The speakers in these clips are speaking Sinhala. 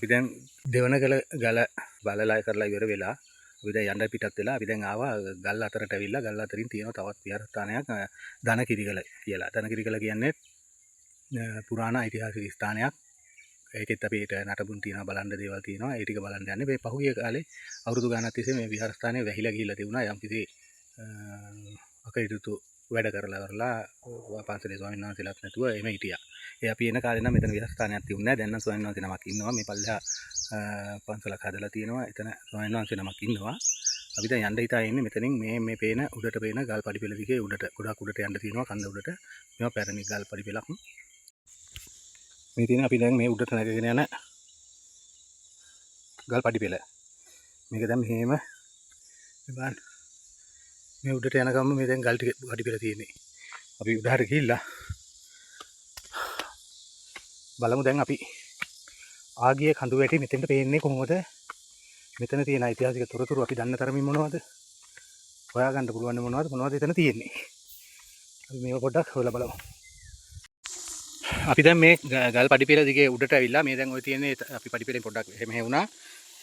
අපි දැන් දෙවන ගල බලලා කරලා ඉවර වෙලා අපි දැන් යන්න පිටත් වෙලා අපි දැන් ආවා ගල් අතරට ඇවිල්ලා ගල් අතරින් තියෙන තවත් විහාරස්ථානයක් ධනකිරිගල කියලා. ධනකිරිගල කියන්නේ පුරාණ ඓතිහාසික ස්ථානයක්. ඒකෙත් අපිට නටබුන් තියෙනවා බලන්න දේවල් තියෙනවා. ඒ ටික බලන්න යන්නේ. මේ පහුගිය කාලේ අවුරුදු ගානක් තිස්සේ මේ විහාරස්ථානය වැහිලා ගිහිල්ලා තිබුණා. යම්කිසි අකටයුතු වැඩ කරලා පන්සලේ ස්වාමීන් වහන්සේලාත් නැතුව එහෙම හිටියා. ඒ අපි එන කාලේ නම් මෙතන විහාරස්ථානයක් තිබුණේ නැහැ. දැන් නම් ස්වාමීන් වහන්සේ නමක් ඉන්නවා. මේ පල්ලෙහා පන්සලක් හදලා තියෙනවා. එතන ස්වාමීන් වහන්සේ නමක් ඉන්නවා. අපි දැන් යන්න හිතා ඉන්නේ මෙතනින් මේ පේන උඩට පේන ගල් පඩිපෙළ දිගේ උඩට ගොඩක් උඩට යන්න තියෙනවා කන්ද උඩට. මේවා පැරණි ගල් පඩිපෙළක්. මේ තියෙන අපි දැන් මේ උඩට නැගගෙන යන ගල් පඩිපෙළ. මේක දැන් මෙහෙම බලන්න. මේ උඩට යන ගම මේ දැන් ගල් ටික පඩිපෙළ තියෙන්නේ. අපි උඩහට ගිහිල්ලා බලමු දැන් අපි ආගිය කඳු වැටි මෙතෙන්ට පේන්නේ කොහොමද? මෙතන තියෙන ඓතිහාසික තොරතුරු අපි දන්න තරමින් මොනවද? හොයාගන්න පුළුවන් මොනවද එතන තියෙන්නේ? අපි මේක පොඩ්ඩක් හොයලා බලමු. අපි දැන් මේ ගල් පඩිපෙළ දිගේ උඩට ඇවිල්ලා මේ දැන් ඔය තියෙන්නේ අපි පඩිපෙළෙන් පොඩ්ඩක් එහෙම වුණා.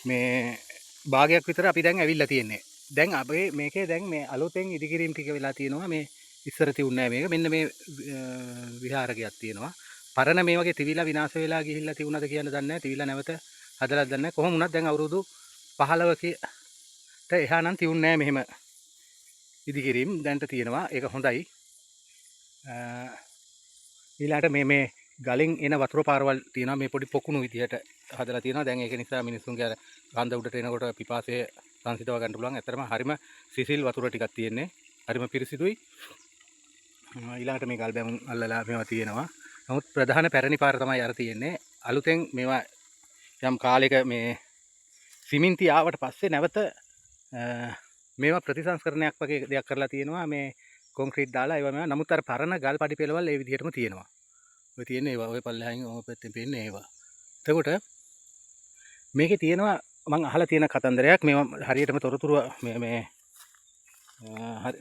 මේ භාගයක් විතර අපි දැන් ඇවිල්ලා තියෙන්නේ. දැන් අපි මේකේ දැන් මේ අලුතෙන් ඉදිකිරීම් ටික වෙලා තියෙනවා. මේ ඉස්සර තියුන්නේ නැහැ මේක. මෙන්න මේ විහාරකයක් තියෙනවා. පරණ මේ වගේ තිවිලා විනාශ වෙලා ගිහිල්ලා තියුණාද කියන දන්නේ නැහැ. තිවිලා නැවත හදලාද දන්නේ නැහැ. කොහොම වුණත් දැන් අවුරුදු 15කට එහා නම් තියුන්නේ නැහැ මෙහෙම ඉදිකිරීම් දැන්ට තියෙනවා. ඒක හොඳයි. ඊළාට මේ ගලෙන් එන වතුර පාරවල් තියෙනවා. මේ පොඩි පොකුණු විදිහට හදලා තියෙනවා. දැන් ඒක නිසා මිනිස්සුන්ගේ අර කන්ද උඩට එනකොට පිපාසය සංසිඳව ගන්න පුළුවන්. ඇත්තටම හරිම සිසිල් වතුර ටිකක් තියෙන්නේ. හරිම පිරිසිදුයි. ඊළාට මේ ගල් බැමුම් අල්ලලා මේවා තියෙනවා. නමුත් ප්‍රධාන පැරණි පාර තමයි අර තියෙන්නේ. අලුතෙන් මේවා යම් කාලයක මේ සිමෙන්ති ආවට පස්සේ නැවත මේවා ප්‍රතිසංස්කරණයක් වගේ දෙයක් කරලා තියෙනවා. මේ කොන්ක්‍රීට් දාලා ඒවා මේවා. නමුත් අර පරණ ගල් පඩිපෙළවල් ඒ විදිහටම තියෙනවා. ඔය තියෙන්නේ ඒවා. ඔය පල්ලෙහායින් ඔය පැත්තෙන් පේන්නේ ඒවා. එතකොට මේකේ තියෙනවා මම අහලා තියෙන කතන්දරයක්. මේවා හරියටම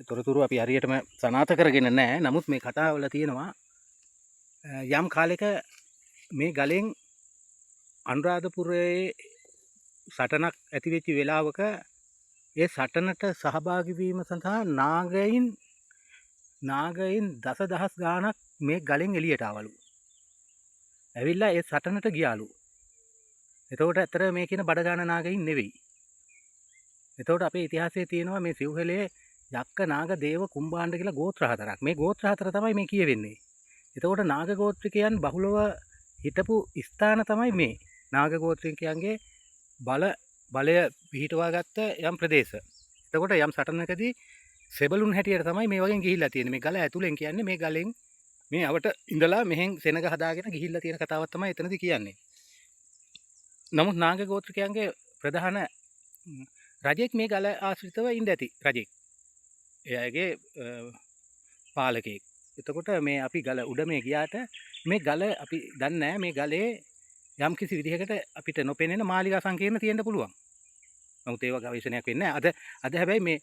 තොරතුරු අපි හරියටම සනාථ කරගෙන නැහැ. නමුත් මේ කතාවල තියෙනවා යම් කාලයක මේ ගලෙන් අනුරාධපුරයේ සටනක් ඇති වෙච්ච වෙලාවක ඒ සටනට සහභාගී වීම සඳහා නාගයින් දසදහස් ගාණක් මේ ගලෙන් එළියට ආවලු. ඇවිල්ලා ඒ සටනට ගියාලු. එතකොට ඇත්තට මේ කියන බඩගාන නාගයින් නෙවෙයි. එතකොට අපේ ඉතිහාසයේ තියෙනවා මේ සිව්හෙලේ යක්ක නාග දේව කුම්භාණ්ඩ කියලා ගෝත්‍ර හතරක්. මේ ගෝත්‍ර හතර තමයි මේ කියවෙන්නේ. එතකොට නාග ගෝත්‍රිකයන් බහුලව හිටපු ස්ථාන තමයි මේ. නාග ගෝත්‍රිකයන්ගේ බලය පිහිටවා ගත්ත යම් ප්‍රදේශ. එතකොට යම් සටනකදී සෙබළුන් හැටියට තමයි මේ වගේ ගිහිල්ලා තියෙන්නේ. මේ ගල ඇතුලෙන් කියන්නේ මේ ගලෙන් මේ අවට ඉඳලා මෙහෙන් සෙනග හදාගෙන ගිහිල්ලා තියෙන කතාවක් තමයි එතනදී කියන්නේ. නමුත් නාග ගෝත්‍රිකයන්ගේ ප්‍රධාන රජෙක් මේ ගල ආශ්‍රිතව ඉඳ ඇති රජෙක්. එයාගේ පාලකෙක්. එතකොට මේ අපි ගල උඩ මේ ගියාට මේ ගල අපි දන්නේ නැහැ මේ ගලේ යම් කිසි විදිහකට අපිට නොපෙනෙන මාලිගා සංකීර්ණ තියෙන්න පුළුවන්. නමුත් ඒව ගවේෂණයක් වෙන්නේ නැහැ. අද හැබැයි මේ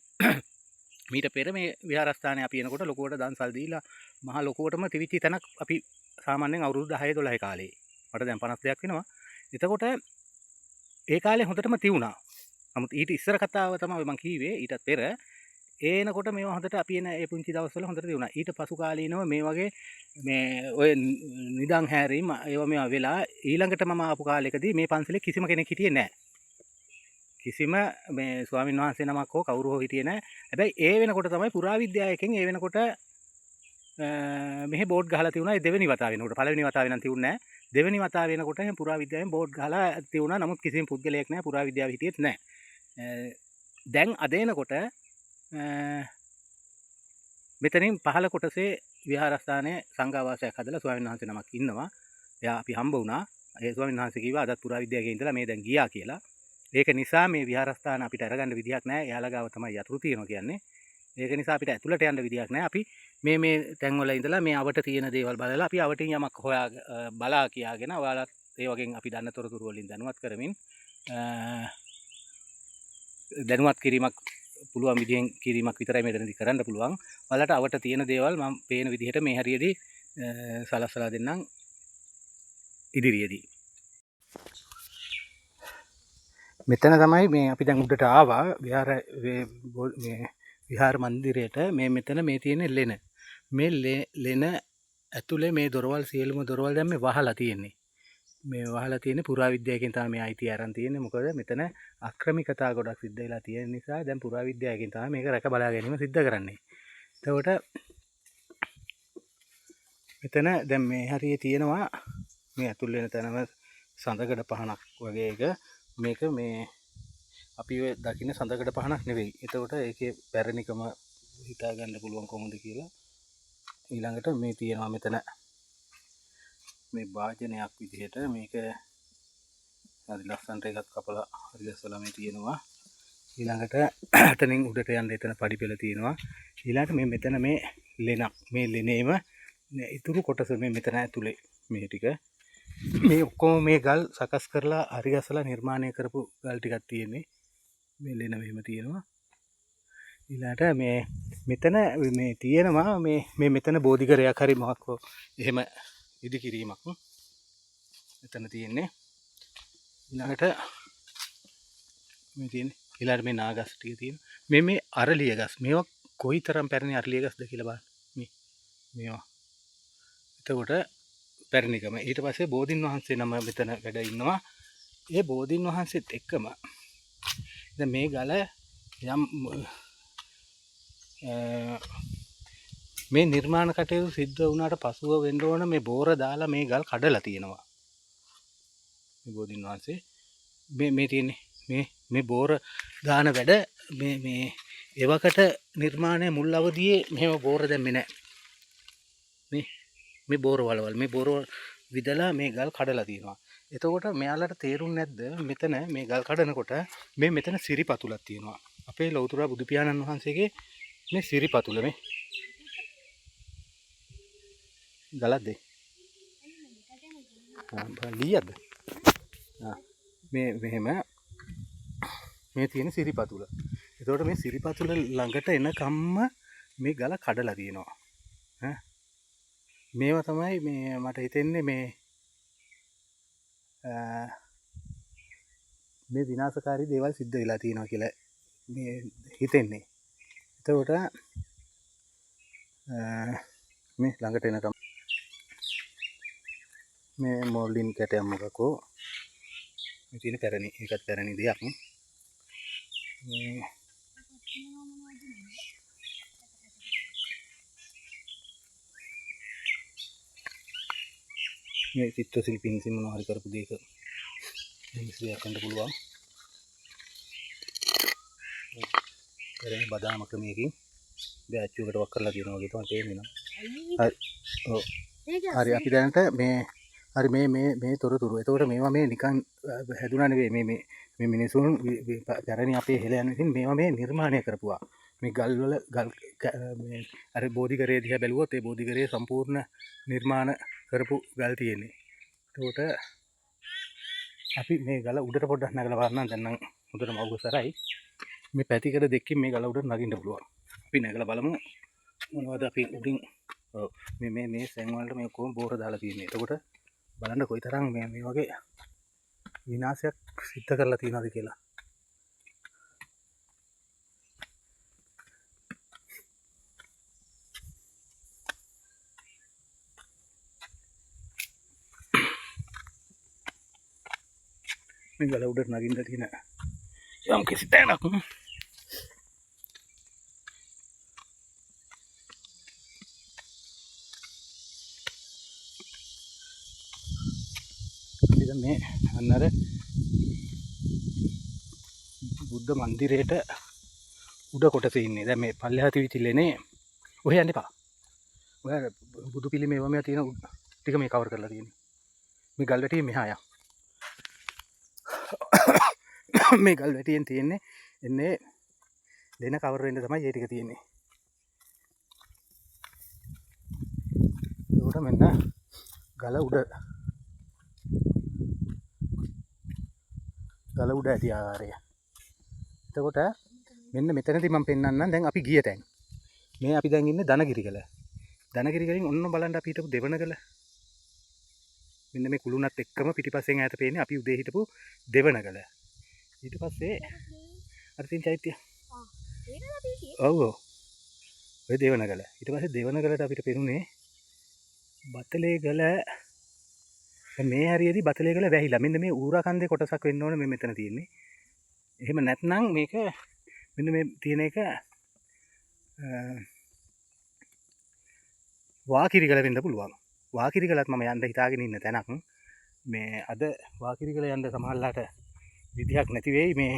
මීට පෙර මේ විහාරස්ථානය අපි එනකොට ලොකුවට දන්සල් දීලා මහා ලොකුවටම තිවිච්ච තැනක් අපි සාමාන්‍යයෙන් අවුරුදු 10 12 කාලේ. මට දැන් 52ක් වෙනවා. එතකොට ඒ කාලේ හොඳටම තියුණා. නමුත් ඊට ඉස්සර කතාව තමයි මම කිව්වේ. ඊටත් පෙර ඒනකොට මේවා හොඳට අපි එන ඒ පුංචි දවස්වල හොඳට තියුණා. ඊට පසු කාලීනව මේ වගේ මේ ඔය නිදන් හැරීම් ඒවා මේවා වෙලා ඊළඟට මම ආපු කාලෙකදී මේ පන්සලේ කිසිම කෙනෙක් හිටියේ නැහැ. කිසිම මේ ස්වාමීන් වහන්සේ නමක් හෝ කවුරු හෝ හිටියේ නැහැ. හැබැයි ඒ වෙනකොට තමයි පුරාවිද්‍යාවකෙන් ඒ වෙනකොට මෙහි බෝඩ් ගහලා තියුණා. ඒ දෙවෙනි වතාව වෙනකොට පළවෙනි වතාවේ නම් තියුන්නේ නැහැ. දෙවෙනි වතාව වෙනකොට එහෙනම් පුරාවිද්‍යාවෙන් බෝඩ් ගහලා තියුණා. නමුත් කිසිම පුද්ගලයෙක් නැහැ පුරාවිද්‍යාව හිටියෙත් නැහැ. දැන් අද එනකොට මෙතනින් පහළ කොටසේ විහාරස්ථානයේ සංඝාවාසයක් හදලා ස්වාමීන් වහන්සේ නමක් ඉන්නවා. එයා අපි හම්බ වුණා. ඒ ස්වාමීන් වහන්සේ කිව්වා අදත් පුරාවිද්‍යාවේ ඉඳලා මේ දැන් ගියා කියලා. ඒක නිසා මේ විහාරස්ථාන අපිට අරගන්න විදියක් නැහැ. එයාලා ගාව තමයි යතුරු තියෙනවා කියන්නේ. ඒක නිසා අපිට ඇතුළට යන්න විදියක් නැහැ. අපි මේ තැන්වල ඉඳලා මේ අවට තියෙන දේවල් බලලා අපි අවටින් යමක් බලා කියාගෙන ඔයාලත් ඒ වගේ අපි දන්න තොරතුරු වලින් දැනුවත් කරමින් දැනුවත් කිරීමක් පුළුවන් විදිහෙන් කිරීමක් විතරයි මෙතනදී කරන්න පුළුවන්. ඔයාලට අවට තියෙන දේවල් මම පේන විදිහට මේ හරියදී සලස්සලා දෙන්නම් ඉදිරියේදී. මෙතන තමයි මේ අපි දැන් උඩට ආවා විහාර මන්දිරයට. මේ මෙතන මේ තියෙන ලෙන. මේ ලෙන ඇතුලේ මේ දොරවල් සියලුම දොරවල් දැන් මේ වහලා තියෙන්නේ. මේ වහලා තියෙන්නේ පුරාවිද්‍යාවකින් තමයි මේ අයිතිය අරන් තියෙන්නේ. මොකද මෙතන අක්‍රමිකතා ගොඩක් සිද්ධ වෙලා තියෙන නිසා දැන් පුරාවිද්‍යාවකින් තමයි මේක රැක බලා ගැනීම සිද්ධ කරන්නේ. එතකොට මෙතන දැන් මේ හරියේ තියෙනවා මේ ඇතුල් වෙන තැනම සඳකඩ පහනක් වගේ එක. මේක මේ අපි ඔය දකින්න සඳකඩ පහනක් නෙවෙයි. එතකොට ඒකේ පැරණිකම හිතා ගන්න පුළුවන් කොහොමද කියලා. ඊළඟට මේ තියෙනවා මෙතන මේ වාජනයක් විදිහට මේක හරි ලස්සනට එකක් කපලා හරි ලස්සලා මේ තියෙනවා. ඊළඟට එතනින් උඩට යන්න එතන පඩි පෙළ තියෙනවා. ඊළඟට මේ මෙතන මේ ලෙනක් මේ ලෙනේම ඉතුරු කොටස මේ මෙතන ඇතුලේ මේ ටික මේ ඔක්කොම මේ ගල් සකස් කරලා හරි ගසලා නිර්මාණය කරපු ගල් ටිකක් තියෙන්නේ. මේ ලෙන මෙහෙම තියෙනවා. ඊළඟට මේ මෙතන මේ තියෙනවා මේ මෙතන බෝධිකරයක් හරි මොකක් එහෙම ඉදි කිරීමක් මෙතන තියෙන්නේ. ඊළඟට මේ තියෙන්නේ ඊළඟට මේ නාගස් ටික තියෙනවා. මේ අරලිය ගස් මේවා කොයිතරම් පැරණි අරලිය ගස්ද කියලා බලන්න. මේවා එතකොට පැරණිකම. ඊට පස්සේ බෝධින් වහන්සේ නම මෙතන වැඩ ඉන්නවා. ඒ බෝධින් වහන්සේත් එක්කම දැන් මේ ගල යම් මේ නිර්මාණ කටයුතු සිද්ධ වුණාට පසුව වෙන්න ඕන මේ බෝර දාලා මේ ගල් කඩලා තියෙනවා. මේ බෝධින් වහන්සේ මේ තියෙන්නේ මේ බෝර දාන වැඩ මේ එවකට නිර්මාණය මුල් අවදියේ මෙහෙම බෝර දැම්මේ නැහැ. මේ බෝර වලවල් මේ බෝර විදලා මේ ගල් කඩලා තියෙනවා. එතකොට මෙයාලට තේරුන්නේ නැද්ද මෙතන මේ ගල් කඩනකොට මේ මෙතන සිරිපතුලක් තියෙනවා. අපේ ලෞතර බුදු පියාණන් වහන්සේගේ මේ සිරිපතුල මේ ගලක්ද? ලීයක්ද? මේ මෙහෙම මේ තියෙන සිරිපතුල. එතකොට මේ සිරිපතුල ළඟට එනකම්ම මේ ගල කඩලා තියෙනවා. මේවා තමයි මේ මට හිතෙන්නේ මේ විනාශකාරී දේවල් සිද්ධ වෙලා තියෙනවා කියලා මේ හිතෙන්නේ. එතකොට මේ ළඟට එනකම් මේ මොල්ඩින් කැටයක් මොකකෝ මේ තියෙන පැරණි ඒකත් පැරණි දෙයක්. මේ චිත්‍ර ශිල්පීන් විසින් මොනවා හරි කරපු දෙයක මිනිස්සුන්ට ගන්න පුළුවන්. පැරණි බදාම ක්‍රමයකින් බෑච්චුවකට වක් කරලා තියෙනවා වගේ තමයි තේරෙන්නේ. හරි. ඔව්. හරි අපි දැනට හරි මේ තොරතුරු. එතකොට මේවා මේ නිකන් හැදුනා නෙවෙයි මේ මිනිසුන් පැරණි අපේ හෙළයන් විසින් මේවා මේ නිර්මාණය කරපුවා. මේ ගල් වල මේ අර බෝධිගරේ දිහා බැලුවොත් ඒ බෝධිගරේ සම්පූර්ණ නිර්මාණ කරපු ගල් තියෙන්නේ. එතකොට අපි මේ ගල උඩට පොඩ්ඩක් නැගලා බලන්න. දැන් නම් හොඳටම අවුස්සරයි. මේ පැතිකඩ දෙකකින් මේ ගල උඩට නගින්න පුළුවන්. අපි නැගලා බලමු මොනවද අපි උඩින් මේ සෙන් වලට මේ කොහොම බෝර දාලා තියෙන්නේ. එතකොට බලන්න කොයිතරම් මේ වගේ විනාශයක් සිද්ධ කරලා තියෙනවද කියලා. මේ ගල උඩට නගින්න තියෙන යම් කිසි තැනක් මේ අන්නර බුද්ධ මන්දිරයට උඩ කොටසේ ඉන්නේ. දැන් මේ පල්ලෙහා තිවිතිල්ලේනේ ඔහෙ යන්න එපා. ඔය බුදු පිළිමේ වම තියෙන ටික මේ කවර් කරලා තියෙන්නේ. මේ ගල් වැටියේ මෙහා යා. මේ ගල් වැටියෙන් තියෙන්නේ එන්නේ දෙන කවර් වෙන්න තමයි මේ ටික තියෙන්නේ. ඒකට මෙන්න ගල උඩ ඇති ආකාරය. එතකොට මෙන්න මෙතනදී මම පෙන්නන්නම් දැන් අපි ගිය තැන්. මේ අපි දැන් ඉන්නේ දනගිරිගල. දනගිරිගලින් ඔන්න බලන්න අපි හිටපු දෙවනගල. මෙන්න මේ කුළුණත් එක්කම පිටිපස්සෙන් ඈත පේන්නේ අපි උදේ හිටපු දෙවනගල. ඊට පස්සේ අර තියෙන චෛත්‍ය. ඒකද අපි හිටියේ. ඔව් ඔව්. ඔය දේවනගල. ඊට පස්සේ දේවනගලට අපිට පෙනුනේ බතලේ ගල. දැන් මේ හරියේදී බතලේ ගල වැහිලා. මෙන්න මේ ඌරා කන්දේ කොටසක් වෙන්න ඕනේ මේ මෙතන තියෙන්නේ. එහෙම නැත්නම් මේක මෙන්න මේ තියෙන එක වාකිරිගල වෙන්න පුළුවන්. වාකිරිගලත් මම යන්න හිතාගෙන ඉන්න තැනක්. මේ අද වාකිරිගල යන්න සමහරලාට විදිහක් නැති වෙයි. මේ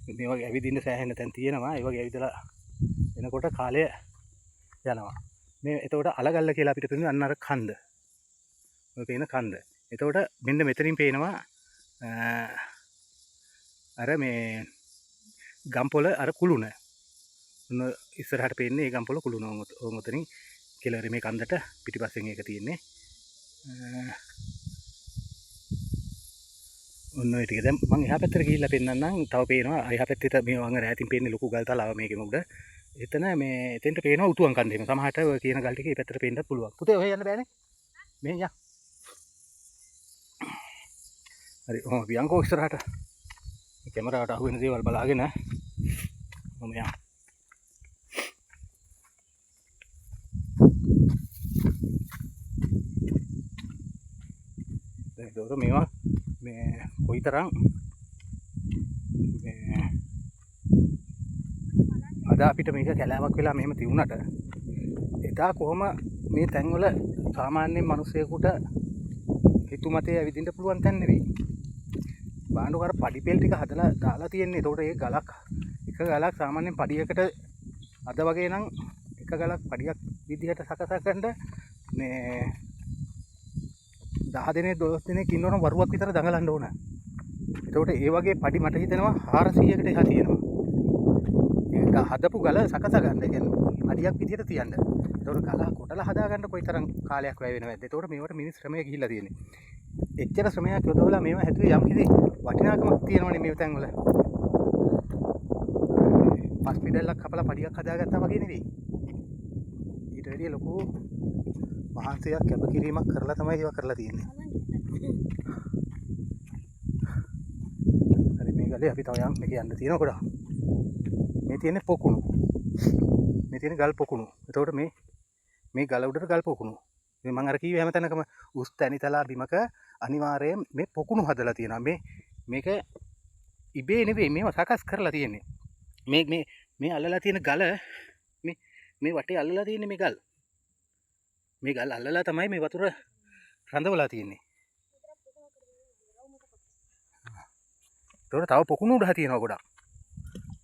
වගේ ඇවිදින්න සෑහෙන තැන් තියෙනවා. ඒ වගේ ඇවිදලා එනකොට කාලය යනවා. මේ එතකොට අලගල්ල කියලා අපිට පේන්නේ අන්න අර කන්ද. ඔය පේන කන්ද. එතකොට මෙන්න මෙතනින් පේනවා අර මේ ගම්පොළ අර කුළුණ. ඉස්සරහට පේන්නේ ඒ ගම්පොළ කුළුණ. ඕන් උතනින් කෙළවර මේ කන්දට පිටිපස්සෙන් ඒක තියෙන්නේ. ඔන්න ඔය ටික. දැන් මම එහා පැත්තට ගිහිල්ලා පෙන්නන්නම්. තව පේනවා එහා පැත්තේ මේ වංග රැතින් පේන්නේ ලොකු ගල් තලාව මේකෙම උඩ. එතන මේ එතෙන්ට පේනවා උතුම් කන්දේම. සමහරට ඔය කියන ගල් ටික මේ පැත්තට පේන්නත් පුළුවන්. පුතේ ඔය යන්න බෑනේ. මෙහෙන් යන්න. හරි. ඔහොම වියන්කෝ ඉස්සරහට. කැමරාවට අහු වෙන දේවල් බලාගෙන මම යන්න. දැන් මේවා මේ කොයිතරම් මේ අද අපිට මේක කැලෑවක් වෙලා මෙහෙම තියුණාට එදා කොහොම මේ තැන්වල සාමාන්‍යයෙන් මිනිස්සෙකුට හිතුමතේ ඇවිදින්න පුළුවන් තැන් නෙවෙයි. බාණ්ඩු කර පඩිපෙල් ටික හදලා දාලා තියෙන්නේ. ඒකට ඒ ගලක් එක ගලක් සාමාන්‍යයෙන් පඩියකට අද වගේ නම් එක ගලක් පඩියක් විදිහට සකසා ගන්න මේ 10 දිනේ 12 දිනේ කින්නවනම් වරුවක් විතර දඟලන්න ඕන. ඒකට ඒ වගේ පඩි මට හිතෙනවා 400කට එහා තියෙනවා. ඒක හදපු ගල සකසා ගන්න. ඒ කියන්නේ අඩියක් විදිහට තියන්න. ඒකට ගල කොටලා හදා ගන්න කොයිතරම් කාලයක් වැය වෙනවද? ඒකට මේවට මිනිස් ශ්‍රමය ගිහිල්ලා තියෙන්නේ. එච්චර ශ්‍රමයක් යොදවලා මේවා හැදුවේ යම් කිසි වටිනාකමක් තියෙනවනේ මේ තැන් වල. පස් පිටල්ලක් කපලා පඩියක් හදාගත්තා වගේ නෙවෙයි. ඊට වැඩිය ලොකු මහන්සියක් කැපකිරීමක් කරලා තමයි ඒවා කරලා තියෙන්නේ. හරි මේ ගලේ අපි තව යම් යන්න තියෙන කොට. මේ තියෙන්නේ පොකුණු. මේ තියෙන ගල් පොකුණු. එතකොට මේ ගල උඩට ගල් පොකුණු. මේ මම අර කිව්වේ හැමතැනකම උස් තැනිතලා බිමක අනිවාර්යයෙන් මේ පොකුණු හදලා තියෙනවා. මේක ඉබේ නෙවෙයි මේවා සකස් කරලා තියෙන්නේ. මේ අල්ලලා තියෙන ගල මේ වටේ අල්ලලා තියෙන්නේ මේ ගල්. මේ ගල් අල්ලලා තමයි මේ වතුර රඳවලා තියෙන්නේ. ඒකට තව පොකුණු උඩහ තියෙනවා ගොඩක්.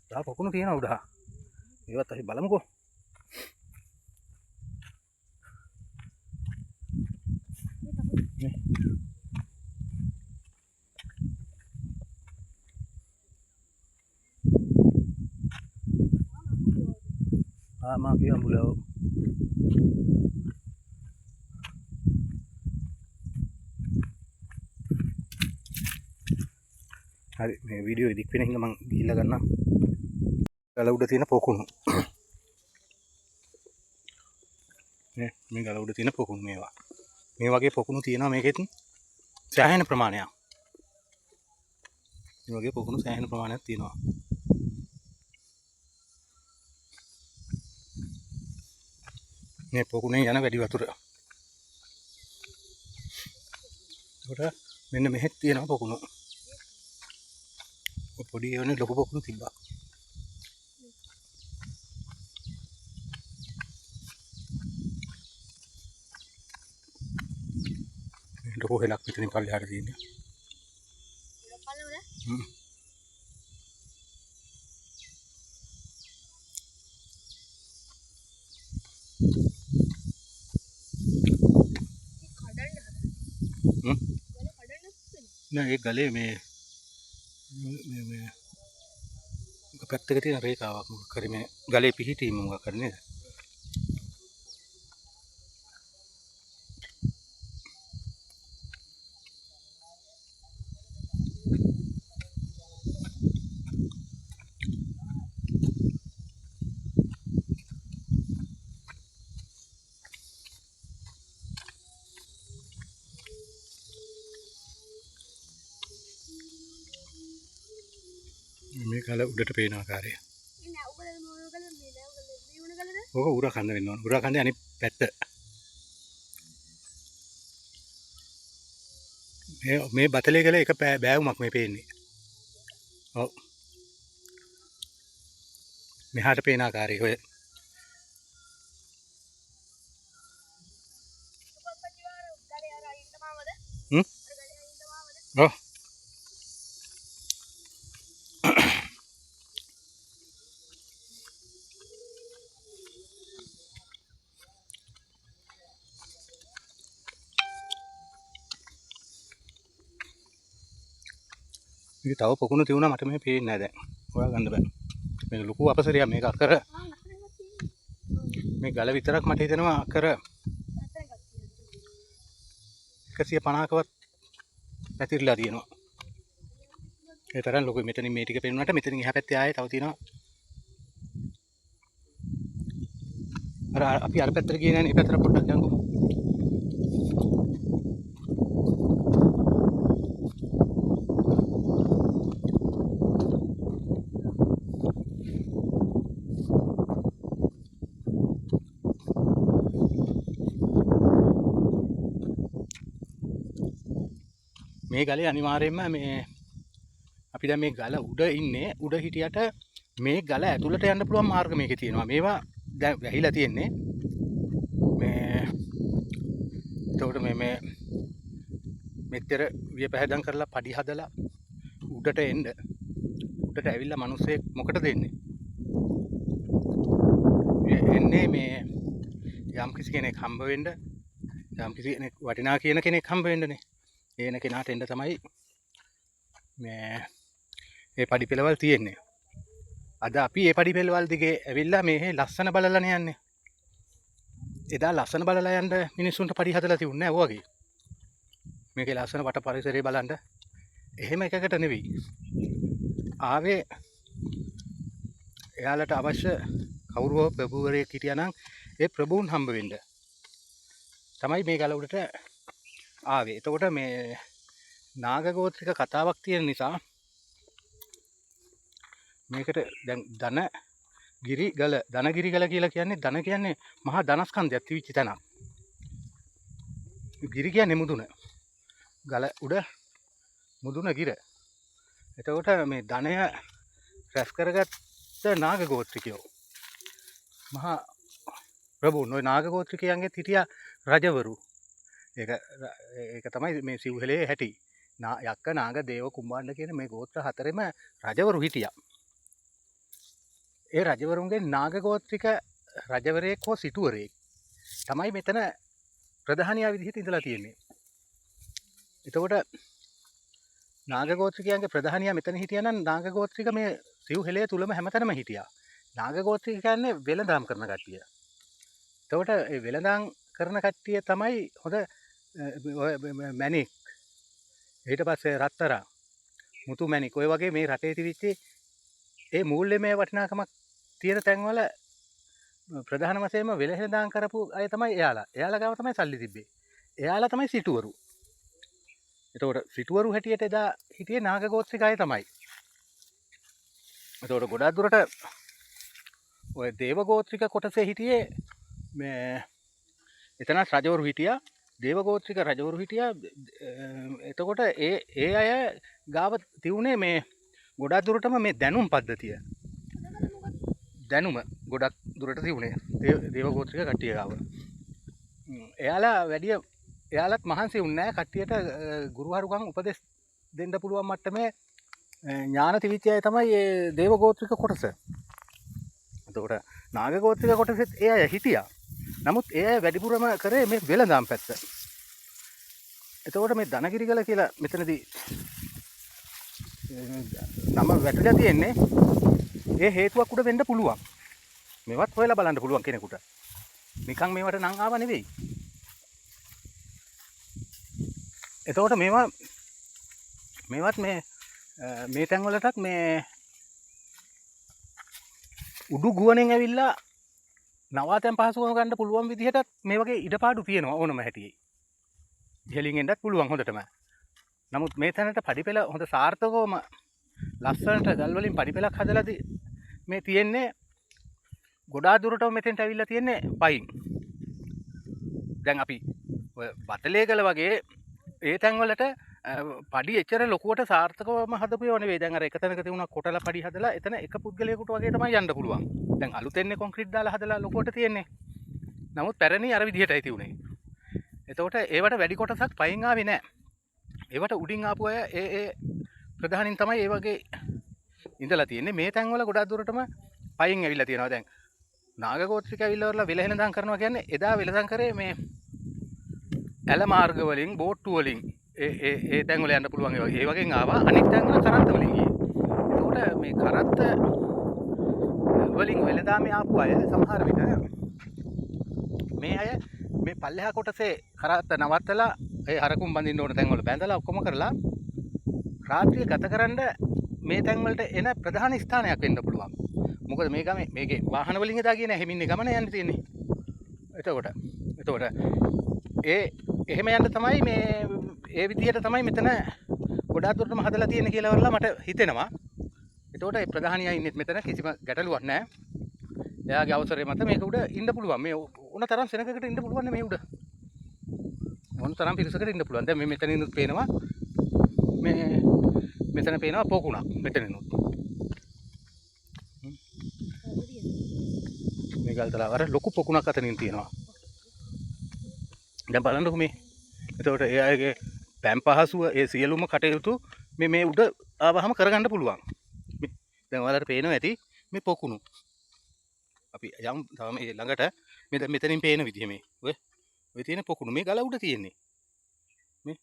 තව පොකුණු තියෙනවා උඩහ. ඒවත් අපි බලමුකෝ. මා කිය අඹුලව. හරි මේ වීඩියෝ එඩිට් වෙන හින්දා මම ගිහිල්ලා ගන්නම්. ගල උඩ තියෙන පොකුණු. මේ ගල උඩ තියෙන පොකුණු මේවා. මේ වගේ පොකුණු තියෙනවා මේකෙත් සෑහෙන ප්‍රමාණයක්. මේ වගේ පොකුණු සෑහෙන ප්‍රමාණයක් තියෙනවා. මේ පොකුණෙන් යන වැඩි වතුර. ඒකට මෙන්න මෙහෙත් තියෙනවා පොකුණු. පොඩි ඒවනේ ලොකු පොකුණු තිබ්බා. ලොකු හෙලක් පිටින් පල්ලෙහාට තියෙනවා. නෑ ඒ ගලේ මේ පැත්තක තියෙන රේඛාවක් මොකක් කරේ මේ ගලේ පිහිටීම මොකක් කරේ නේද? මේ ගල උඩට පේන ආකාරය. ඉන්නේ උගල මොන කලද මේ දැන් උගල දියුණ කලද? ඕක උරා කන්ද වෙන්න ඕන. උරා කන්දේ අනිත් පැත්ත. මේ බතලේ ගල එක බෑවුමක් මේ පේන්නේ. ඔව්. මෙහාට පේන ආකාරය ඔය. ගලේ අර අයින් තමාවද? හ්ම්? අර ගලේ අයින් තමාවද? ඔව්. මේක තව පොකුණු තියුණා මට මේ පේන්නේ නැහැ දැන්. හොයා ගන්න බෑ. මේක ලොකු අපසරියක් මේක අකර මේ ගල විතරක් මට හිතෙනවා අකර 150කවත් පැතිරලා තියෙනවා. ඒ තරම් ලොකුයි. මෙතනින් මේ ටික පේනුනට මෙතනින් එහා පැත්තේ ආයේ තව තියෙනවා. අර අපි අර පැත්තට ගියේ නැහැ නේ. මේ පැත්තට පොඩ්ඩක් යන්කෝ. මේ ගලේ අනිවාර්යයෙන්ම මේ අපි දැන් මේ ගල උඩ ඉන්නේ. උඩ හිටියට මේ ගල ඇතුළට යන්න පුළුවන් මාර්ග මේකේ තියෙනවා. මේවා දැන් වැහිලා තියෙන්නේ. මේ එතකොට මේ මෙච්චර වියපැහැදම් කරලා පඩි හදලා උඩට එන්න. උඩට ඇවිල්ලා මිනිස්සෙක් මොකටද එන්නේ? එන්නේ මේ යම් කිසි කෙනෙක් හම්බ වෙන්න, යම් කිසි කෙනෙක් වටිනා කියන කෙනෙක් හම්බ වෙන්නනේ. ඒන කෙනාට එන්න තමයි මේ පඩි පෙළවල් තියෙන්නේ. අද අපි මේ පඩි පෙළවල් දිගේ ඇවිල්ලා මේ ලස්සන බලලානේ යන්නේ. එදා ලස්සන බලලා යන්න මිනිස්සුන්ට පඩි හදලා තියුන්නේ නැහැ වගේ. මේකේ ලස්සන වට පරිසරය බලන්න එහෙම එකකට නෙවෙයි. ආවේ එයාලට අවශ්‍ය කවුරු හෝ ප්‍රභූවරයෙක් හිටියා නම් ඒ ප්‍රභූන් හම්බ වෙන්න තමයි මේ ගල උඩට ආවේ. එතකොට මේ නාගගෝත්‍රික කතාවක් තියෙන නිසා මේකට දැන් ධනගිරි ගල කියලා කියන්නේ ධන කියන්නේ මහා ධනස්කන්ධයක් තිබිච්ච තැනක්. ගිරි කියන්නේ මුදුන. ගල උඩ මුදුන ගිර. එතකොට මේ ධනය රැස් කරගත්ත නාගගෝත්‍රිකයෝ මහා ප්‍රභූන්. ඔය නාගගෝත්‍රිකයන්ගෙත් හිටියා රජවරු. ඒක තමයි මේ සිව්හෙලේ හැටි. යක්ක නාග දේව කුම්භාණ්ඩ කියන මේ ගෝත්‍ර හතරෙම රජවරු හිටියා. ඒ රජවරුන්ගේ නාගගෝත්‍රික රජවරයෙක් හෝ සිටුවරයෙක් තමයි මෙතන ප්‍රධානියා විදිහට ඉඳලා තියෙන්නේ. එතකොට නාගගෝත්‍රිකයන්ගේ ප්‍රධානියා මෙතන හිටියා නම් නාගගෝත්‍රික මේ සිව්හෙලේ තුලම හැමතැනම හිටියා. නාගගෝත්‍රික කියන්නේ වෙළඳාම් කරන කට්ටිය. එතකොට ඒ වෙළඳාම් කරන කට්ටිය තමයි හොඳ මැණික්, ඊට පස්සේ රත්තරන්, මුතු මැණික් ඔය වගේ මේ රටේ තිබිච්ච ඒ මූල්‍යමය වටිනාකමක් තියෙන තැන්වල ප්‍රධාන වශයෙන්ම වෙළඳාම් කරපු අය තමයි එයාලා. එයාලා ගාව තමයි සල්ලි තිබ්බේ. එයාලා තමයි සිටුවරු. එතකොට සිටුවරු හැටියට එදා හිටියේ නාගගෝත්‍රික අය තමයි. එතකොට ගොඩාක් දුරට ඔය දේවගෝත්‍රික කොටසේ හිටියේ මේ එතනත් රජවරු හිටියා. දේවගෝත්‍රික රජවරු හිටියා. එතකොට ඒ අය ගාව තියුණේ මේ ගොඩක් දුරටම මේ දැනුම් පද්ධතිය. දැනුම ගොඩක් දුරට තියුණේ දේවගෝත්‍රික කට්ටිය ගාව. එයාලත් මහන්සි වුණේ නැහැ කට්ටියට ගුරුහරුකම් උපදෙස් දෙන්න පුළුවන් මට්ටමේ ඥාන තිබිච්ච අය තමයි මේ දේවගෝත්‍රික කොටස. එතකොට නාගගෝත්‍රික කොටසෙත් ඒ අය හිටියා. නමුත් ඒ වැඩිපුරම කරේ මේ වෙළඳාම් පැත්ත. එතකොට මේ ධනගිරිගල කියලා මෙතනදී නම වැටිලා තියෙන්නේ ඒ හේතුවක් උඩ වෙන්න පුළුවන්. මේවත් හොයලා බලන්න පුළුවන් කෙනෙකුට. නිකන් මේවට නම් ආව නෙවෙයි. එතකොට මේවත් මේ තැන් වලටත් මේ උඩු ගුවනෙන් ඇවිල්ලා නවාතැන් පහසුකම් ගන්න පුළුවන් විදිහටත් මේ වගේ ඉඩපාඩු තියෙනවා ඕනම හැටියේ. ඉහළින් එන්නත් පුළුවන් හොඳටම. නමුත් මේ තැනට පඩිපෙළ හොඳ සාර්ථකවම ලස්සනට ගල් වලින් පඩිපෙලක් හදලා මේ තියෙන්නේ ගොඩාක් දුරටම මෙතෙන්ට ඇවිල්ලා තියෙන්නේ පයින්. දැන් අපි ඔය බතලේකල වගේ ඒ තැන්වලට පඩි එච්චර ලොකුවට සාර්ථකවම හදපු ඒවා නෙවෙයි. දැන් අර එක තැනක තියුණා කොටලා පඩි හදලා එතන එක පුද්ගලයෙකුට වගේ තමයි යන්න පුළුවන්. දැන් අලුතෙන්නේ කොන්ක්‍රීට් දාලා හදලා ලොකුවට තියෙන්නේ. නමුත් පැරණි අර විදිහටයි තියුනේ. එතකොට ඒවට වැඩි කොටසක් පයින් ආවේ නැහැ. ඒවට උඩින් ආපු අය ඒ ප්‍රධානින් තමයි ඒ වගේ ඉඳලා තියෙන්නේ. මේ තැන්වල ගොඩක් දුරටම පයින් ඇවිල්ලා තියෙනවා. දැන් නාගගෝත්‍රික ඇවිල්ලා වෙලහෙළඳාම් කරනවා කියන්නේ එදා වෙලඳාම් කරේ මේ ඇල මාර්ග වලින් බෝට්ටු වලින් ඒ තැන් වල යන්න පුළුවන් ඒ වගේ ආවා. අනිත් තැන් වල කරත්ත වලින් ගියේ. ඒකට මේ කරත්ත වලින් වෙලඳාමේ ආපු අය සමහර විට මේ අය මේ පල්ලෙහා කොටසේ කරත්ත නවත්තලා ඒ හරකුම් බඳින්න ඕන තැන් වල බැඳලා ඔක්කොම කරලා රාත්‍රිය ගතකරන මේ තැන් වලට එන ප්‍රධාන ස්ථානයක් වෙන්න පුළුවන්. මොකද මේ ගමේ මේකේ වාහන වලින් එදා කියන හැමින්නේ ගමන යන්න තියෙන්නේ. එතකොට එහෙම යන්න තමයි මේ ඒ විදිහට තමයි මෙතන ගොඩාක් දුරටම හදලා තියෙන කියලා වරලා මට හිතෙනවා. එතකොට ඒ ප්‍රධානියා ඉන්නේ මෙතන කිසිම ගැටලුවක් නැහැ. එයාගේ අවසරය මත මේක උඩ ඉන්න පුළුවන්. මේ ඕන තරම් සෙනගකට ඉන්න පුළුවන් මේ උඩ. ඕන තරම් පිරිසකට ඉන්න පුළුවන්. දැන් මේ මෙතනිනුත් පේනවා මෙතන පේනවා පොකුණක් මෙතනිනුත්. මේ ගල්තලාව අර ලොකු පොකුණක් අතනින් තියෙනවා. දැන් බලන්නකො මේ. එතකොට ඒ අයගේ පැම් පහසුව ඒ සියලුම කටයුතු මේ උඩ ආවහම කරගන්න පුළුවන්. දැන් ඔයාලට පේනවා ඇති මේ පොකුණු. අපි යම් තව මේ ළඟට මෙතනින් පේන විදිහ මේ. ඔය තියෙන පොකුණු මේ ගල උඩ තියෙන්නේ. මේ